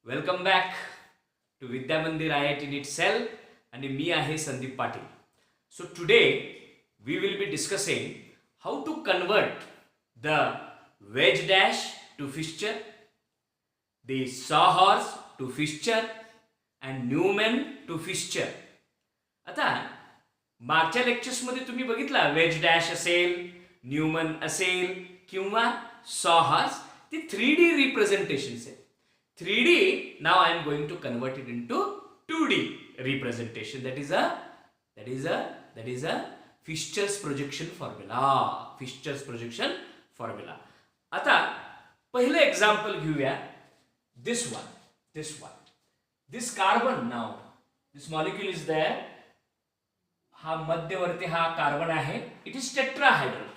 Welcome back to विद्या मंदिर IIT नीट sale आणि मी आहे Sandeep Patil. So today we will be discussing how to convert the wedge dash to Fischer, the sawhorse to Fischer and Newman to Fischer. आता मागच्या लेक्चर्समध्ये तुम्ही बघितला वेज डॅश असेल, न्यूमन असेल किंवा सॉहॉर्स, ती 3D रिप्रेझेंटेशन्स आहेत. 3D, now I am going to convert it into 2D representation. That is a Fischer's projection formula. Fischer's projection formula. आता पहिले example घेऊया. This one. This carbon now. This molecule is there. हा मध्यवर्ती हा carbon आहे. It is tetrahedral.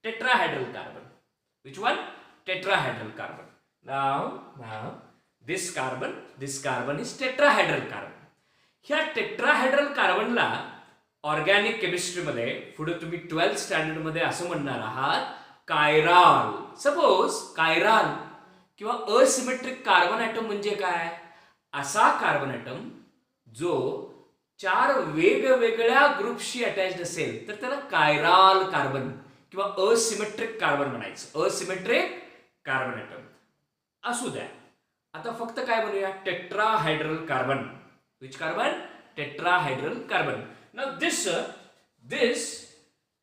Tetrahedral carbon. Which one? Tetrahedral carbon. Now. This carbon is tetrahedral carbon. ह्या tetrahedral कार्बनला organic केमिस्ट्रीमध्ये पुढे तुम्ही 12th स्टँडर्ड मध्ये असं म्हणणार आहात कायराल. सपोज कायराल किंवा असिमेट्रिक कार्बन ॲटम म्हणजे काय? असा कार्बन ॲटम जो 4 वेगवेगळ्या ग्रुपशी अटॅच्ड असेल तर त्याला कायराल कार्बन किंवा असिमेट्रिक कार्बन म्हणायचं. असिमेट्रिक कार्बन ॲटम असू द्या. आता फक्त काय म्हणूया? Tetrahedral carbon. Which carbon? Tetrahedral carbon. Now this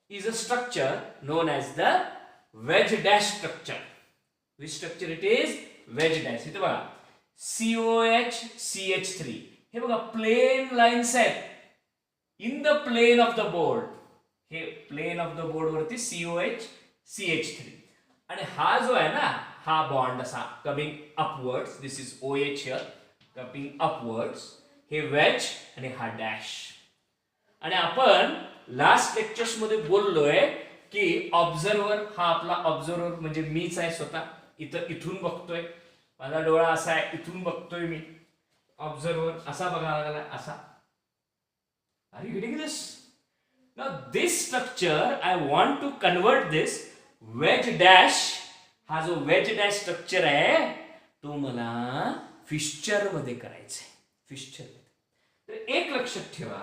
is a structure known as the wedge dash structure. Which structure it is? Wedge dash. इथे बघा COH CH3 हे बघा प्लेन लाईन्स आहेत in the plane of the board. हे plane of the board वरती COH CH3 आणि हा जो आहे ना हा बॉन्ड असा coming upwards. This is OH here coming upwards. हे वेज आणि हा डॅश. आणि आपण लास्ट लेक्चर्स मध्ये बोललोय की ऑब्झर्वर हा आपला ऑब्झर्वर म्हणजे मीच आहे स्वतः. इथून बघतोय, माझा डोळा असा आहे, इथून बघतोय मी. ऑब्झर्वर असा बघायला लागला असा. Are you getting this? Now this structure I want to convert this wedge dash. हा जो वेज डॅश स्ट्रक्चर आहे तो मला फिश्चर मध्ये करायचा आहे. फिश्चर मध्ये. तर एक लक्षात ठेवा.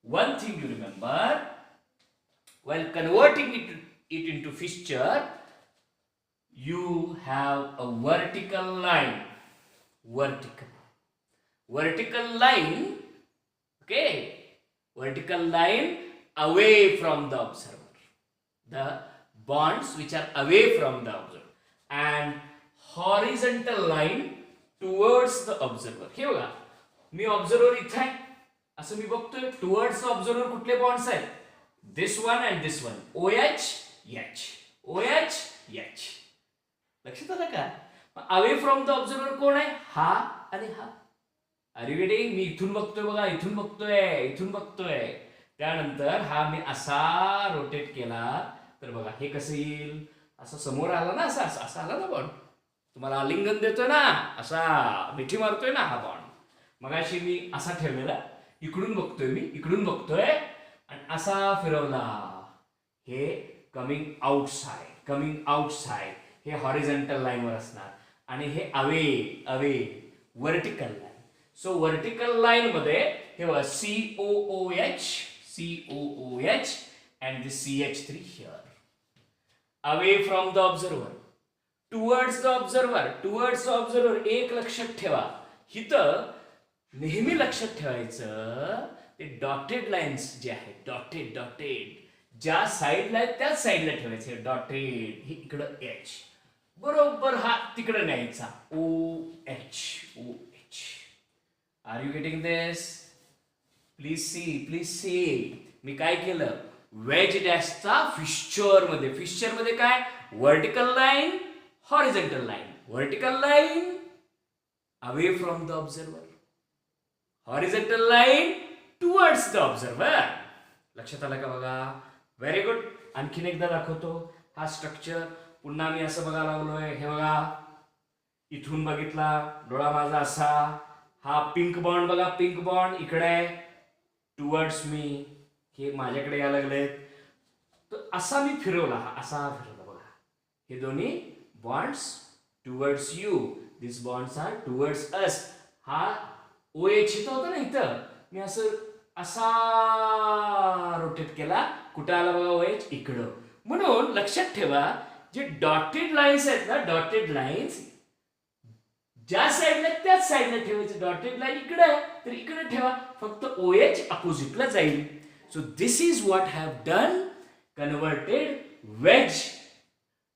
One thing you remember, while converting it into Fischer, you have a vertical line. Vertical line, okay? Vertical line away from the observer. The bonds which are away from the observer. And horizontal line towards the observer. हे बघा मी observer इथे आहे असं मी बघतोय. Towards the observer कुठले bonds आहेत? This one and this one. OH H. लक्षात आलं का? अवे फ्रॉम द ऑब्झर्वर कोण आहे? हा आणि हा. R you getting? मी इथून बघतोय बघा, इथून बघतोय. त्यानंतर हा मी असा रोटेट केला तर बघा हे कसं येईल? असं समोर आला ना, असा आला ना बॉन्ड. तुम्हाला आलिंगन देतोय ना, असा मिठी मारतोय ना हा बॉन्ड. मगाशी मी असा ठेवलेला, इकडून बघतोय आणि असा फिरवला. हे कमिंग आउटसाइड. हे हॉरिझॉन्टल लाईनवर असणार आणि हे away vertical line. So vertical line मध्ये हे बघा COOH and the CH3 here. Away from the observer. Towards the observer. एक लक्षात ठेवा. इथं नेहमी लक्षात ठेवायचं ते डॉटेड लाईन्स जे आहेत. डॉटेड ज्या साईडला आहेत त्याच साईडला ठेवायचे. डॉटेड हे इकडं H. बरोबर हा तिकडे न्यायचा. OH. R you getting this? Please see. मी काय केलं? वेज डॅशचा फिश्चर मध्ये काय? Vertical line, horizontal line. Vertical line away from the observer, horizontal line towards the observer. लक्षात आलं का बघा? Very good. आणखीन एकदा दाखवतो हा स्ट्रक्चर. पुन्हा मी असं बघायला लागलोय. हे बघा इथून बघितला, डोळा माझा असा. हा पिंक बॉन्ड बघा, पिंक बॉन्ड इकडे टुवर्ड्स मी. हे माझ्याकडे यायला लागलेत. तर असा मी फिरवला, असा फिरवला बघा. हे दोन्ही bonds towards you, this bonds are towards us. हा OH इथं होता ना, इथं मी असं असा रोटेट केला, कुठं आला बघा OH इकडं. म्हणून लक्षात ठेवा, जे डॉटेड लाईन्स आहेत ना, डॉटेड लाईन्स ज्या साईडला त्याच साईडला ठेवायचं. डॉटेड लाईन इकडे आहे तर इकडे ठेवा, फक्त OH अपोजिटला जाईल. So this is what have done, converted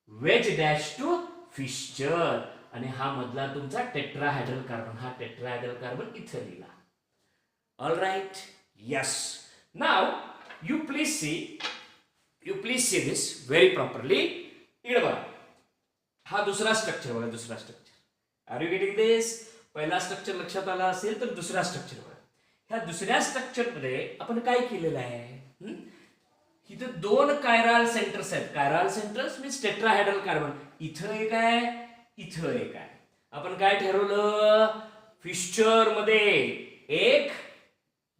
wedge dash to Fischer. आणि हा मधला तुमचा टेट्राहायड्रल कार्बन, हा टेट्राहायड्रल कार्बन इथं लिहिला. All right, yes. Now you please see this very properly. इकडे बघा, हा दुसरा स्ट्रक्चर बघा, दुसरा structure. Are you getting this? पहिला स्ट्रक्चर लक्षात आला असेल तर दुसरा स्ट्रक्चर बघा. ह्या दुसऱ्या स्ट्रक्चर मध्ये आपण काय केलेलं आहे, इथं 2 कायराल सेंटर्स आहेत. कायराल सेंटर्स मीन्स टेट्राहायड्रल कार्बन. इथं एक आहे, इथं एक आहे. आपण काय ठरवलं, फिशर मध्ये एक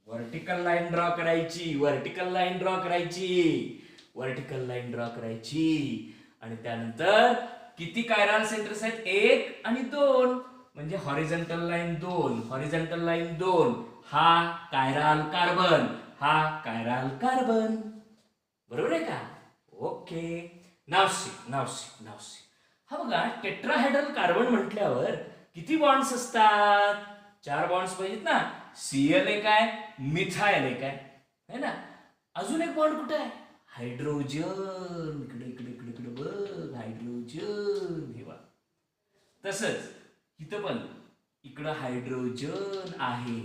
वर्टिकल लाईन ड्रॉ करायची, वर्टिकल लाईन ड्रॉ करायची, वर्टिकल लाईन ड्रॉ करायची. आणि त्यानंतर किती कायराल सेंटर्स आहेत, 1 आणि 2, म्हणजे हॉरिझॉन्टल लाईन 2, हॉरिझॉन्टल लाईन 2. हा कायराल कार्बन, हा कायराल कार्बन. बरोबर आहे का? ओके. नाव सी. हा बघा, टेट्राहायड्रल कार्बन म्हटल्यावर किती बॉन्ड्स असतात? 4 बॉन्ड्स पाहिजेत ना. Cl एक आहे, मिथाइल एक आहे, है ना. अजून एक बॉन्ड कुठे आहे? हायड्रोजन. इकडे इकडे इकडे इकडे बघ, हायड्रोजन. हे बघ, तसंच इथं पण इकडं हायड्रोजन आहे.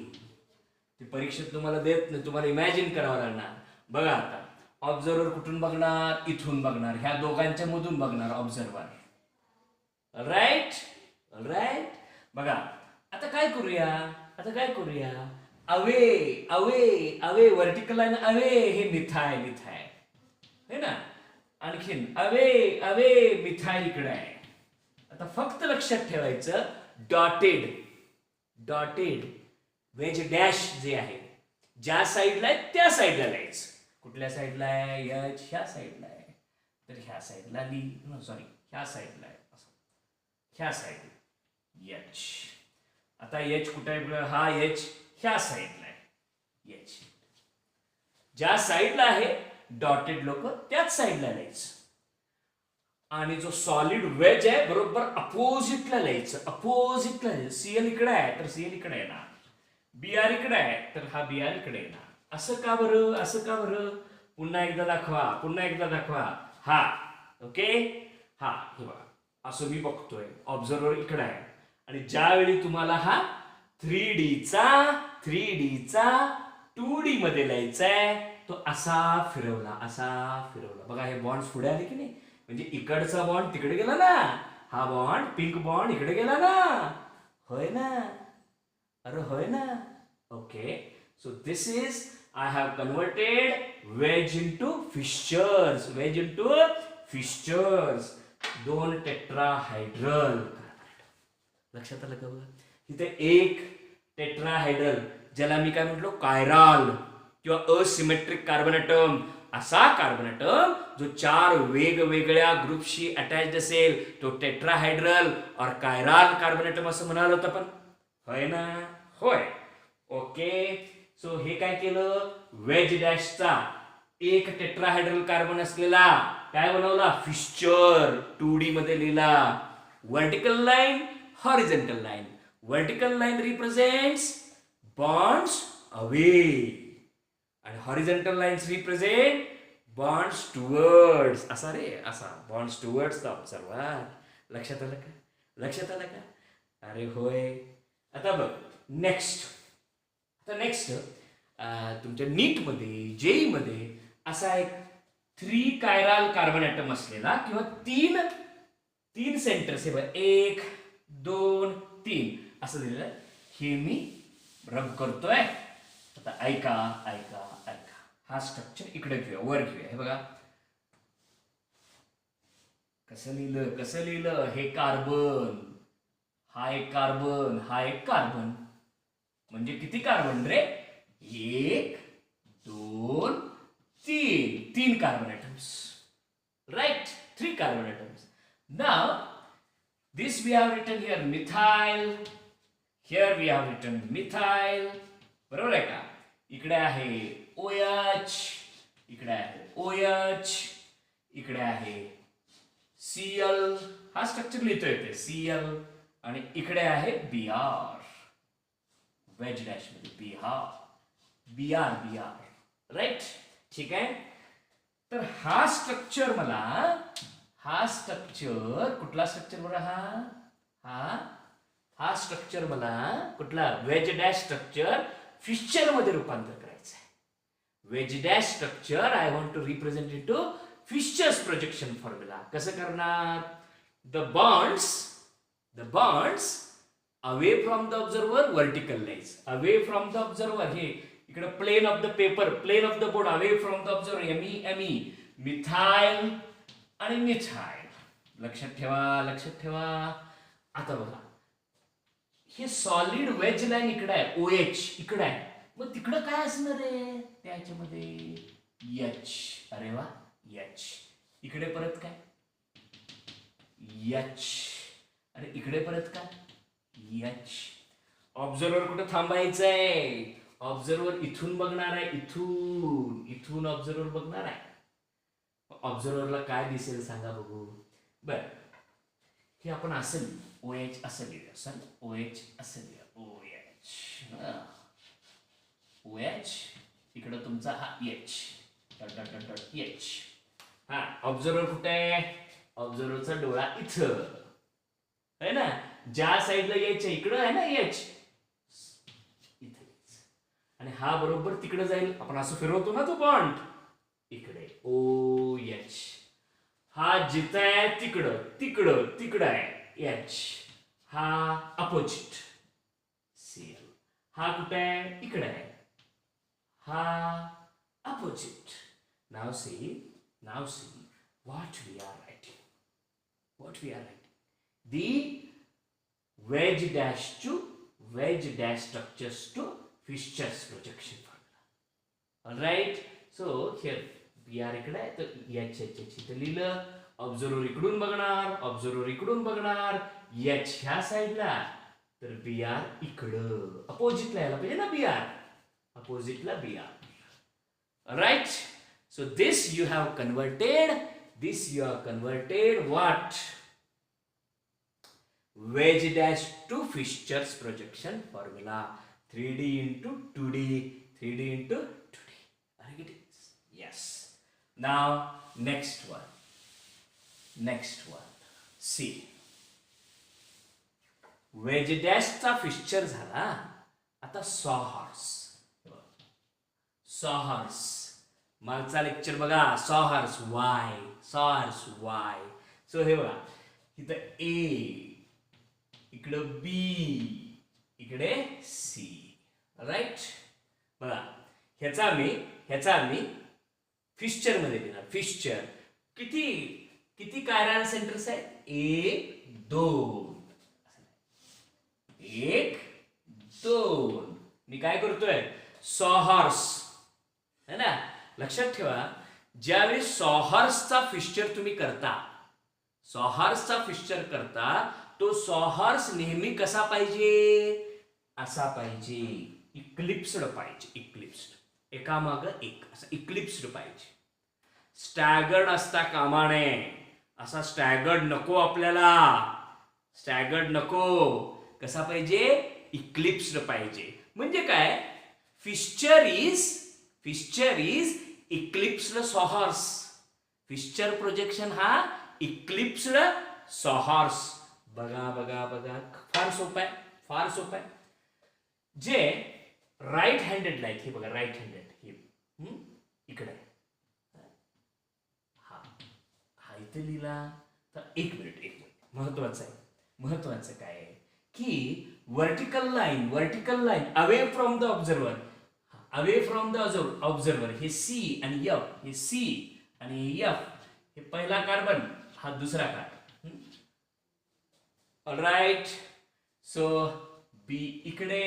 ते परीक्षेत तुम्हाला देत नाही, तुम्हाला इमॅजिन करावं लागणार. बघा आता, ऑब्झर्वर कुठून बघणार? इथून बघणार, ह्या दोघांच्या मधून बघणार ऑब्झर्वर. राईट. बघा, आता काय करूया, अवे वर्टिकल लाईन, अवे हे मिथाइल है ना. आणखीन अवे मिथाइल इकडे आहे. आता फक्त लक्षात ठेवायचं, डॉटेड वेज डॅश जे आहे, ज्या साईडला आहे त्या साईडला लिहायचं. कुठल्या साईडला आहे? H ह्या साईडला आहे, तर ह्या साईडला ह्या साईडला आहे, असं ह्या साईडला H. आता H कुठे आहे? हा H ह्या साईडला आहे. H ज्या साईडला आहे डॉटेड लोक त्याच साईडला लिहायचं. आणि जो सॉलिड वेज आहे बरोबर अपोजिटला लिहायचं, अपोजिटला. Cl इकडे आहे तर Cl इकडे येणार, Br इकडे आहे तर हा Br इकडे येणार. असं का बरं? पुन्हा एकदा दाखवा. हा ओके. हा हे बघा, असं मी बघतोय, ऑब्झर्वर इकडे आहे. आणि ज्यावेळी तुम्हाला हा 3D चा 2D मध्ये लिहायचा आहे, तो असा फिरवला. बघा, हे बॉन्ड पुढे आले की नाही, म्हणजे इकडचा बॉन्ड तिकडे गेला ना, हा बॉन्ड पिंक बॉन्ड इकडे गेला ना. होय ना? अरे होय ना. Okay. So this is, I have converted wedge into fissures. 2 tetrahedral. लक्षात आलं का? बघा, इथे एक टेट्राहायड्रल, ज्याला मी काय म्हटलो, कायराल किंवा असिमेट्रिक कार्बन ॲटम. असा कार्बन ॲटम जो 4 वेगवेगळ्या ग्रुपशी अटॅच्ड असेल, तो टेट्राहायड्रल और कायराल कार्बन ॲटम असं म्हणालो होतं आपण. होय ना? होय. ओके. सो हे काय केलं, वेज डॅशचा एक टेट्राहायड्रल कार्बन असलेला काय बनवला, फिशर. 2D मध्ये लिहिला. Vertical line, horizontal line. Vertical line represents bonds away आणि horizontal lines represent bonds towards. असा बॉन्ड्स टुवर्ड्स चा ऑब्झर्वर. लक्षात आलं का? अरे होय. आता बघ, नेक्स्ट तुमच्या नीट मध्ये, जेई मध्ये असा एक 3 कायराल कार्बन ॲटम असलेला किंवा 3 सेंटर्स, 1 2 3 असं दिलेलं, हे मी रब करतोय. आता ऐका. हा स्ट्रक्चर इकडे घेऊया, वर घेऊया. हे बघा कसं लिहिलं, हे कार्बन, हा एक कार्बन, म्हणजे किती कार्बन रे? 1 2 3 carbon atoms. Right. 3 carbon atoms. Now This we have written here methyl. Here we have written methyl. बरोबर आहे का? इकडे आहे OH, इकडे आहे OH, इकडे आहे Cl. हा स्ट्रक्चर लिहितोय ते Cl आणि इकडे आहे Br. वेज डॅश मध्ये Br. राईट? ठीक आहे. तर हा स्ट्रक्चर कुठला स्ट्रक्चर बरं? हा स्ट्रक्चर मला कुठला वेज डॅश स्ट्रक्चर फिशर मध्ये रूपांतर करायचं आहे. Wedge dash structure I want to represent it to Fischer's projection formula. कसं करणार? The bonds away from the observer vertical lines. Away from the observer हे इकडे plane of the paper, plane of the board, away from the observer ME methyl आणि methyl. लक्षात ठेवा. आता बघा हे सॉलिड वेज लाईन इकडे आहे, OH इकडे आहे. मग तिकडं काय असणार आहे? त्याच्यामध्ये H. अरे वा, H. इकडे परत काय? H. अरे इकडे परत काय? H. ऑब्झर्वर कुठे थांबायचंय? ऑब्झर्वर इथून बघणार आहे, इथून ऑब्झर्वर बघणार आहे. ऑब्झर्वरला काय दिसेल सांगा बघू. बर, हे आपण असं OH असं लिहूया. OH असं लिहूया. OH इकडं तुमचा हा H. H. हा ऑब्झर्वर कुठे आहे? ऑब्झर्वरचा डोळा इथं आहे ना. ज्या साईडला यायचं इकडं आहे ना H. इथे आणि हा बरोबर तिकडे जाईल. आपण असं फिरवतो ना तो बॉन्ड इकडे OH. हा जिथं आहे तिकडं आहे H. हा अपोजिट Cl. हा कुठे आहे? इकडे आहे. हा opposite. Now see what we are writing. The wedge dash structures to Fisher's projection formula. All right. So here Br इकडे आहे तर H इथे लिहिलं. ऑब्झर्वर इकडून बघणार H ह्या साईडला तर Br इकडं अपोजिटला यायला पाहिजे ना. Br. Right. So this you have converted what? Wedge dash to Fisher's projection formula. 3D into 2D. Are you getting this? Yes. Now next one. See. Wedge dash चा Fisher झाला. आता sawhorse. मागचा lecture बघा. sawhorse Y. So हे बघा इथं A, इकडं B, इकडे C. राईट. बघा ह्याचा आम्ही फिशर मध्ये लिहिणार. फिशर किती कायरल सेंटर्स आहेत? 1 2. मी काय करतोय? सॉहॉर्स है ना. लक्षात ठेवा, ज्यावेळी सॉहॉर्सचा फिशर तुम्ही करता, तो सॉहॉर्स नेहमी कसा पाहिजे? असा पाहिजे. इक्लिप्स्ड पाहिजे. एकामागं एक असं इक्लिप्स्ड पाहिजे. स्टॅगर्ड असता कामा नये. असा स्टॅगर्ड नको आपल्याला. कसा पाहिजे? इक्लिप्स्ड पाहिजे. म्हणजे काय? Fischer is eclipsed sawhorse. Fischer projection हा इक्लिप्स्ड सॉहॉर्स. बघा फार सोपं आहे. जे राईट हँडेड लाईट, हे बघा राईट हँडेड, हे इकडे हा इथे लिहिला तर एक मिनिट महत्वाचं काय आहे की vertical line away from the observer हे C आणि F, हे पहिला कार्बन, हा दुसरा कार्बन. ऑलराईट. सो B इकडे,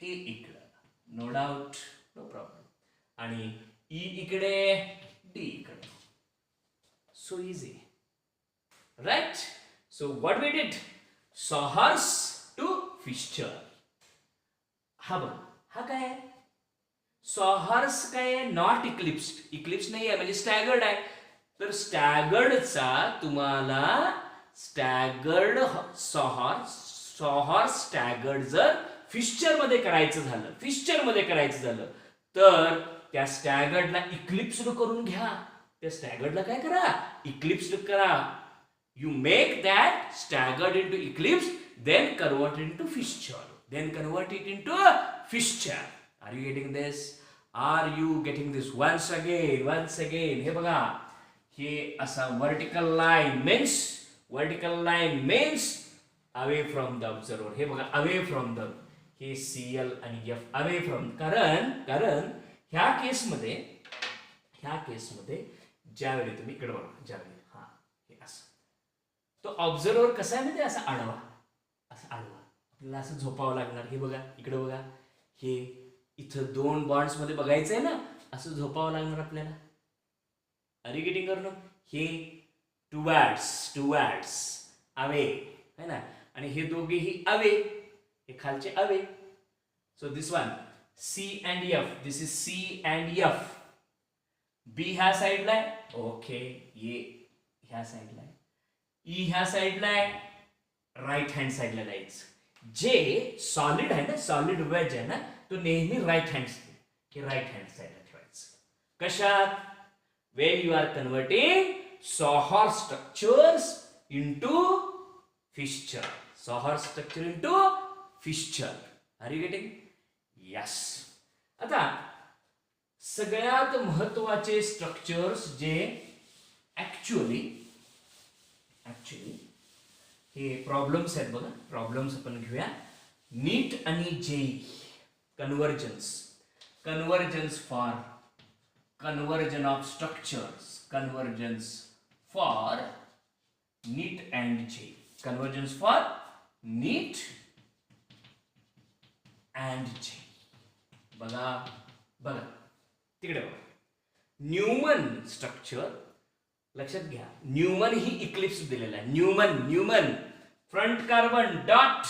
A इकडे, नो डाऊट, नो प्रॉब्लेम. आणि E इकडे, D इकडे. So easy. Right? So what we did? Sawhorse to Fischer. हा बघ, हा काय आहे? सॉहर्स काय आहे? Not eclipsed. इक्लिप्स नाही आहे म्हणजे स्टॅगर्ड आहे. तर स्टॅगर्डचा तुम्हाला स्टॅगर्ड सॉहर्स स्टॅगर्ड जर फिशर मध्ये करायचं झालं तर त्या स्टॅगर्डला इक्लिप्स्ड करून घ्या. त्या स्टॅगर्डला काय करा? इक्लिप्स्ड करा. You make that staggered into eclipse, then convert it into fixture. Are you getting this? Once again. हे बघा, हे असा vertical line means away from the observer. हे बघा, away from the, हे CL आणि F away from. कारण ह्या केसमध्ये ज्यावेळी तुम्ही इकडे बघा, ज्यावेळी हे असं, तो ऑब्झर्वर कसा आहे म्हणजे असा आडवा आपल्याला असं झोपावं लागणार. हे बघा, इकडे बघा, हे इथं 2 बॉन्ड्स मध्ये बघायचं आहे ना, असं झोपावं लागणार आपल्याला. आर यू गेटिंग करणं? हे टुवर्ड्स अवे है ना, आणि हे दोघेही अवे, हे खालचे away. So this one C and F, this is C and F. B ह्या साईडला आहे, ओके, ये ह्या साईडला आहे. ई ह्या साईडला आहे, राईट हँड साईडला जायचं. जे सॉलिड आहे ना, सॉलिड वेज आहे ना, तो नेहमी राईट हँड साईडला ठेवायचं. कशात? When you are converting sawhorse structures into Fischer. Are you getting? Yes. आता सगळ्यात महत्वाचे स्ट्रक्चर्स जे ऍक्च्युअली हे प्रॉब्लेम्स आहेत बघा, प्रॉब्लेम्स आपण घेऊया. नीट आणि JEE conversions for conversion of structures, conversions for NEET and JEE, conversions for NEET and JEE. बघा तिकडे बघा, न्यूमन स्ट्रक्चर लक्षात घ्या. न्यूमन ही इक्लिप्स दिलेला आहे. न्यूमन फ्रंट कार्बन डॉट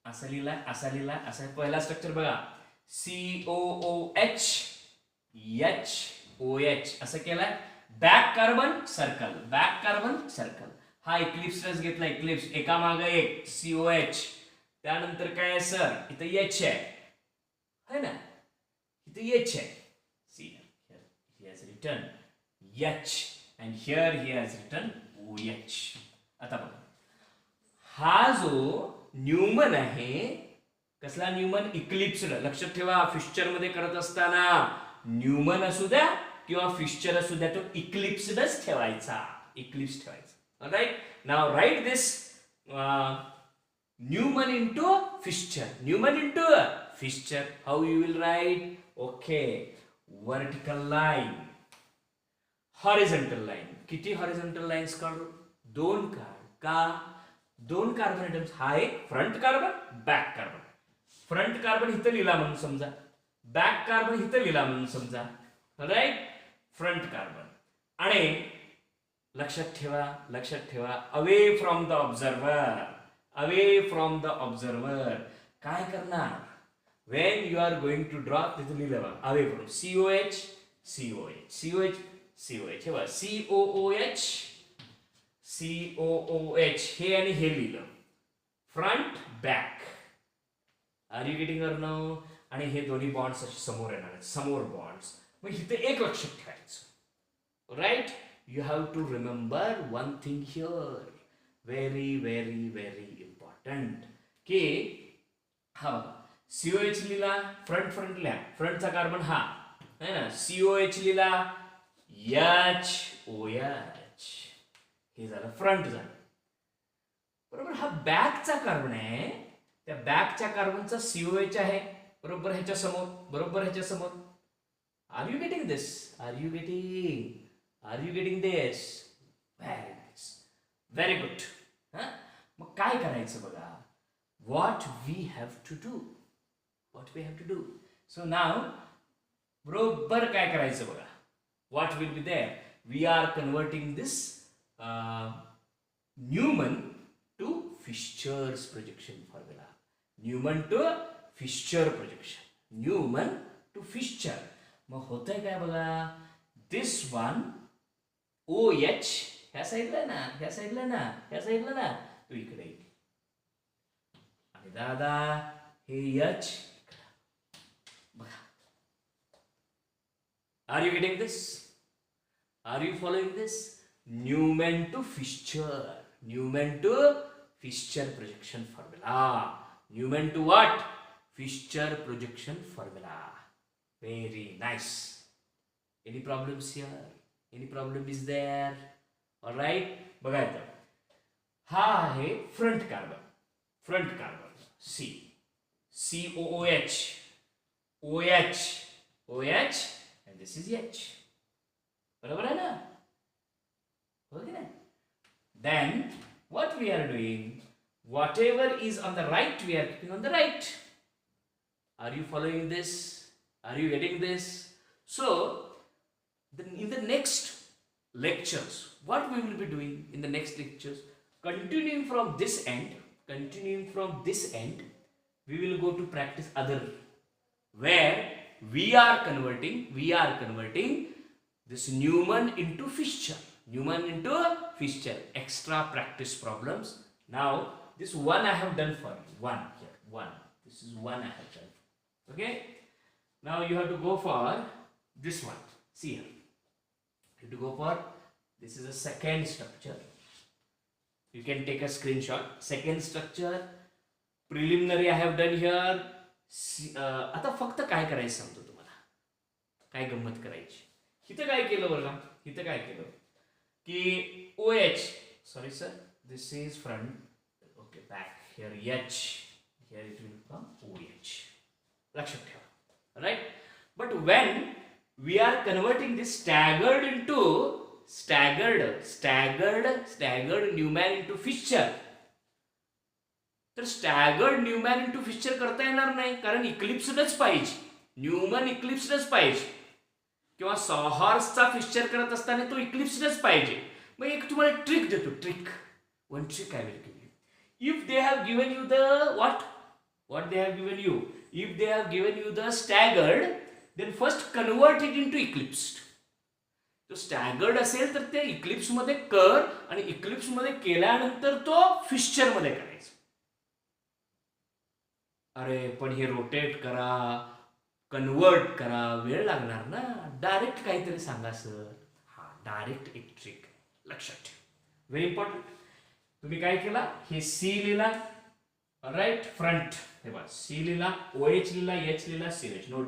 असा लिहिला. पहिला स्ट्रक्चर बघा, COOH असं केलाय. Back carbon circle. हा इक्लिप्सच घेतला, इक्लिप्स एका मागे एक COH. त्यानंतर काय आहे सर? इथं H आहे ना, इथं H आहे. See, he has written H and here he has written OH. आता बघा, हा जो न्यूमन आहे, कसला न्यूमन? इक्लिप्स्ड. लक्षात ठेवा, फिशर मध्ये करत असताना न्यूमन असू द्या किंवा फिशर असू द्या, तो इक्लिप्स्डच ठेवायचा. Right. Now write this Newman into Fischer. How you will write? Okay, vertical line, horizontal line. किती हॉरिझॉन्टल लाईन्स काढू? 2 काढ. का? 2 कार्बन ॲटम्स. हा एक front carbon, back carbon. Front carbon इथं लिहिला म्हणून समजा, बॅक कार्बन इथं लिहिला म्हणून समजा. राईट. Front carbon. आणि लक्षात ठेवा, अवे फ्रॉम द ऑब्झर्वर. काय करणार? When you are going to draw, तिथे लिहिलं बघा, अवे फ्रॉम COH. हे बघा, COOH हे आणि हे लिहिलं, front back. Are you getting or no? आणि हे दोन्ही बॉन्ड्स असे समोर येणार आहेत, समोर बॉन्ड्स. मग इथे एक लक्षात ठेवायचं. Right. You have to remember one thing here, very very very important, की हा बघा, COH लिहिला, फ्रंट लिहा, फ्रंटचा कार्बन हा है ना, COH लिहिला, HOH, हे झालं फ्रंट झालं. बरोबर. हा बॅकचा कार्बन आहे, त्या बॅकच्या कार्बनचा COH आहे, बरोबर ह्याच्या समोर. Are you getting this? Very good. मग काय करायचं बघा, what we have to do. So now बरोबर काय करायचं बघा, what will be there? We are converting this Newman Fischer's projection formula. Newman to Fischer projection. Newman to Fischer. मग होतंय काय बघा, दिस वन ओ एच ह्या साईडला ना, ह्या साईडला ना, ह्या साईडला ना, तो इकडे येईल. आणि दादा हे एच बघा. Are you getting this? Are you following this? Newman to Fischer. Newman to Fischer projection formula. Newman to what? Fischer projection formula. Very nice. Any problems here? Any problem is there? All right. बघा इथं हा आहे front carbon. Front carbon C. COOH. OH. OH and this is H. बरोबर आहे ना? हो की नाही? Then what we are doing? Whatever is on the right, we are keeping on the right. Are you following this? Are you getting this? So, in the next lectures, what we will be doing in the next lectures, continuing from this end, we will go to practice other, where we are converting this Newman into Fisher. Newman into Fisher. Extra practice problems. Now, this one I have done for you. One here. One. This is one I have done. Okay? Now you have to go for this one. See here. You have to go for, this is a second structure. You can take a screenshot. Second structure. Preliminary I have done here. आता फक्त काय करायचं सांगतो तुम्हाला. काय गंमत करायची. इथं काय केलं बरं? इथं काय केलं की OH. Sorry sir. This is front. Okay, back. Here H. Here it will become OH. लक्षात ठेवा. Right? But when we are converting this staggered Newman into Fisher, तर स्टॅगर्ड न्यूमॅन इंटू फिशर करता येणार नाही, कारण इक्लिप्सडच पाहिजे. न्यूमन इक्लिप्सडच पाहिजे, किंवा सॉहॉर्सचा फिशर करत असताना तो इक्लिप्सडच पाहिजे. मग एक तुम्हाला ट्रिक देतो. One trick I will give you. If they have given you the what they have given you, if they have given you the staggered, then first convert it into eclipsed. तो staggered असेल तर ते Eclipse मध्ये कर, आणि Eclipse मध्ये केल्यानंतर तो फिशर मध्ये करायचा. अरे पण हे रोटेट करा, कन्वर्ट करा, वेळ लागणार ना. डायरेक्ट काहीतरी सांगा सर. हा डायरेक्ट एक ट्रिक लक्षात ठेवा. Very important. तुम्ही काय केला, हे सी लिहिला. राईट. फ्रंट हे बघा, सी लिहिला, OH लिहिला, H लिहिला, CH. No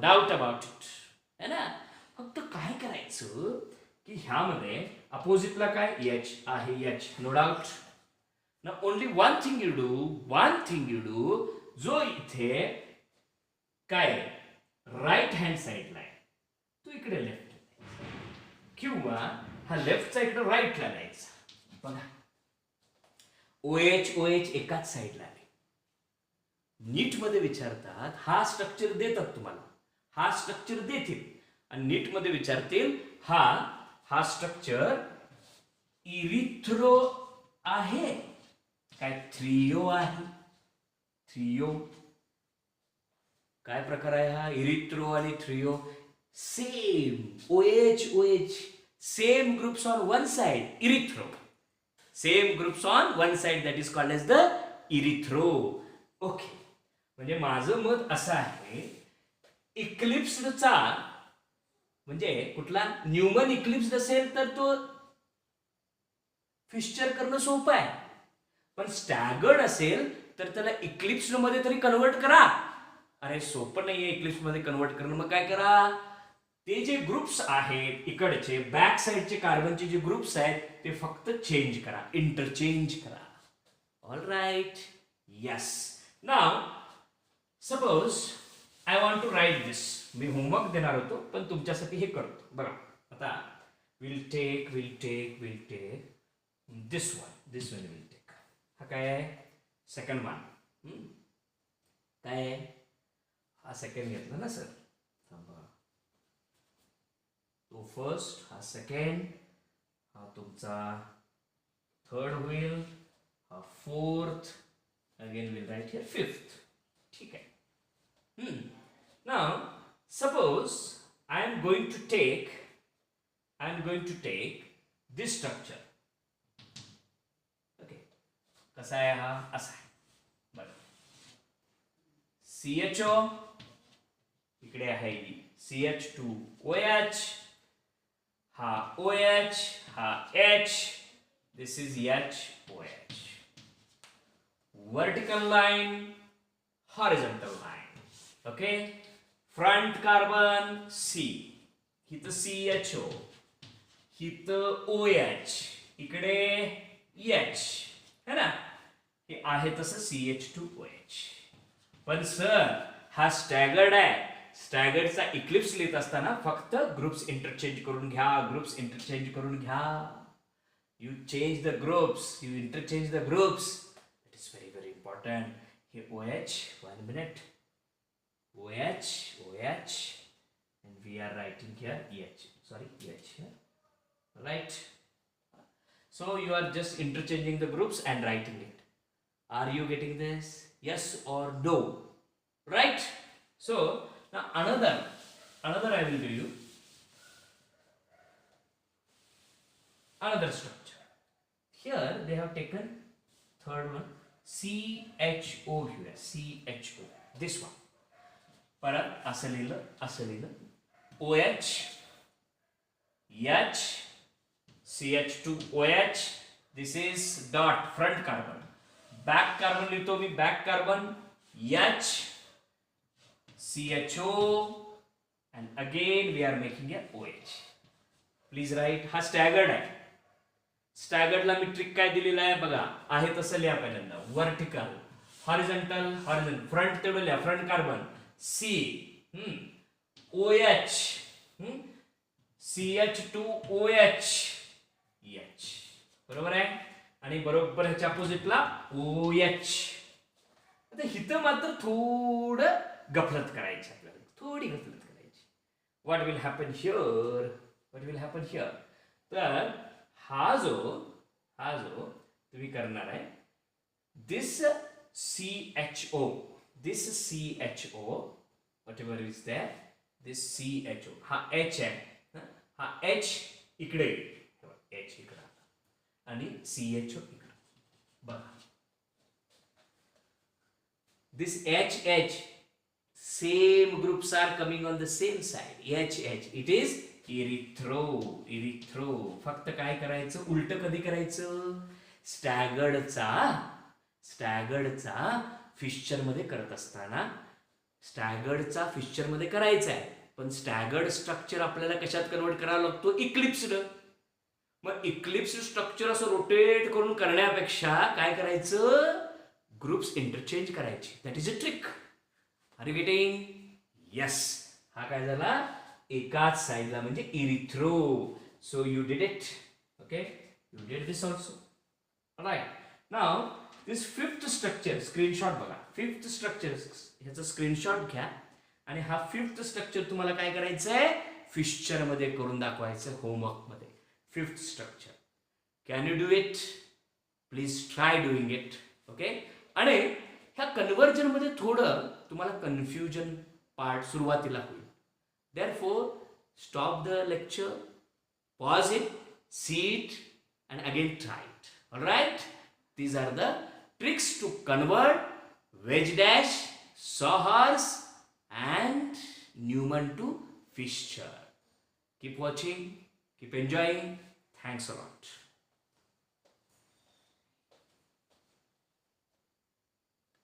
doubt about it है ना. फक्त काय करायचं की ह्यामध्ये अपोजिटला काय H आहे. H no doubt. ना only one thing you do, जो इथे काय राईट हँड साईडला आहे तो इकडे लेफ्ट, किंवा हा लेफ्टचा इकडे राईटला जायचा. बघा OH एकाच साईडला आहे. नीट मध्ये विचारतात, हा स्ट्रक्चर देतात तुम्हाला, हा स्ट्रक्चर देतील आणि नीट मध्ये विचारतील हा स्ट्रक्चर इरिथ्रो आहे काय थ्रिओ आहे. थ्रिओ काय प्रकार आहे हा? इरिथ्रो आणि threo same. OH same groups on one side. Erythro same groups on one side, that is called as the erythro. Okay. म्हणजे माझं मत असं आहे, इक्लिप्सडचा म्हणजे कुठला न्यूमन इक्लिप्स्ड असेल तर तो फिशर करणं सोपं आहे, पण स्टॅगर्ड असेल तर त्याला इक्लिप्स्ड मध्ये तरी कन्वर्ट करा. अरे सोपं नाहीये इक्लिप्स मध्ये कन्वर्ट करणं. मग काय करा, ते जे ग्रुप्स आहेत इकडचे बॅक साइडचे कार्बनचे जे ग्रुप्स आहेत ते फक्त चेंज करा, इंटरचेंज करा. All right. Yes. Now suppose I want to write this. मी होमवर्क देणार होतो पण तुमच्यासाठी हे करतो. बघा आता will take this one will take. हा काय आहे? Second one. काय आहे? हा सेकंड घेतला ना सर. तो फर्स्ट, हा सेकंड, हा तुमचा थर्ड होईल, हा again we'll write here fifth. ठीक है. Now suppose I am going to take this structure. Okay, कसा आहे हा? असा आहे. बरं, CHO इकडे आहे CH2OH, हा OH, हा H, this is HOH. Vertical line, horizontal line. Okay, front carbon C, इथं CHO, इथं OH, इकडे H है ना. हे आहे तसं CH2OH. पण सर हा स्टॅगर्ड आहे. स्टॅगर्डचा इक्लिप्स लिहित असताना फक्त ग्रुप्स इंटरचेंज करून घ्या. You change the groups, you interchange the groups. It is very very important. हे OH, 1 minute, OH, and we are writing here H here, right? So you are just interchanging the groups and writing it. Are you getting this? Yes or no? Right? So now another I will do you another structure. Here they have taken third one, CHO here, CHO, this one. परत असं लिहिलं OH, H, CH2OH, this is dot, front carbon. Back carbon लिहितो मी, back carbon, H, CHO, and again we are making a OH. Please write. हा staggered आहे. स्टॅगर्डला मी trick काय दिलेला आहे बघा, आहे तसं लिहा पहिल्यांदा. वर्टिकल, हॉरिझॉन्टल, फ्रंट तेवढं लिहा, front carbon C, OH, CH2OH, H, बरोबर आहे. आणि बरोबर ह्याच्या अपोजिटला OH. आता इथं मात्र थोडं गफलत करायची आपल्याला, थोडी गफलत करायची. What will happen here? तर हा जो तुम्ही करणार आहे, दिस CHO, whatever is there, this CHO, हा H आहे, हा H इकडे, H इकडे आणि CHO इकडे. बघा, this HH, same groups are coming on the same side. HH, it is erythro. फक्त काय करायचं, उलट कधी करायचं, स्टॅगर्डचा फिक्स्चर मध्ये करत असताना स्टॅगर्डचा फिक्स्चर मध्ये करायचा आहे. पण स्टॅगर्ड स्ट्रक्चर आपल्याला कशात कन्वर्ट करावा लागतो, इक्लिप्स्ड. मग इक्लिप्स स्ट्रक्चर असं रोटेट करून करण्यापेक्षा काय करायचं, ग्रुप्स इंटरचेंज करायचे. That is a trick. Are you getting? Yes. हा काय झाला, एकाच साईडला म्हणजे erythro. So you did it. Okay, you did this also. Right. Now this fifth structure, screenshot बघा. फिफ्थ स्ट्रक्चर ह्याचा स्क्रीनशॉट घ्या आणि हा फिफ्थ स्ट्रक्चर तुम्हाला काय करायचं आहे, फिक्स्चर मध्ये करून दाखवायचं होमवर्क मध्ये. Fifth structure, can you do it? Please try doing it. Okay. आणि ह्या कन्व्हर्जन मध्ये थोडं तुम्हाला कन्फ्युजन पार्ट सुरुवातीला होईल. Therefore, stop the lecture, pause it, see it, and again try it. All right? These are the tricks to convert wedge dash, sawhorse, and Newman to fixture. Keep watching, keep enjoying. Thanks a lot.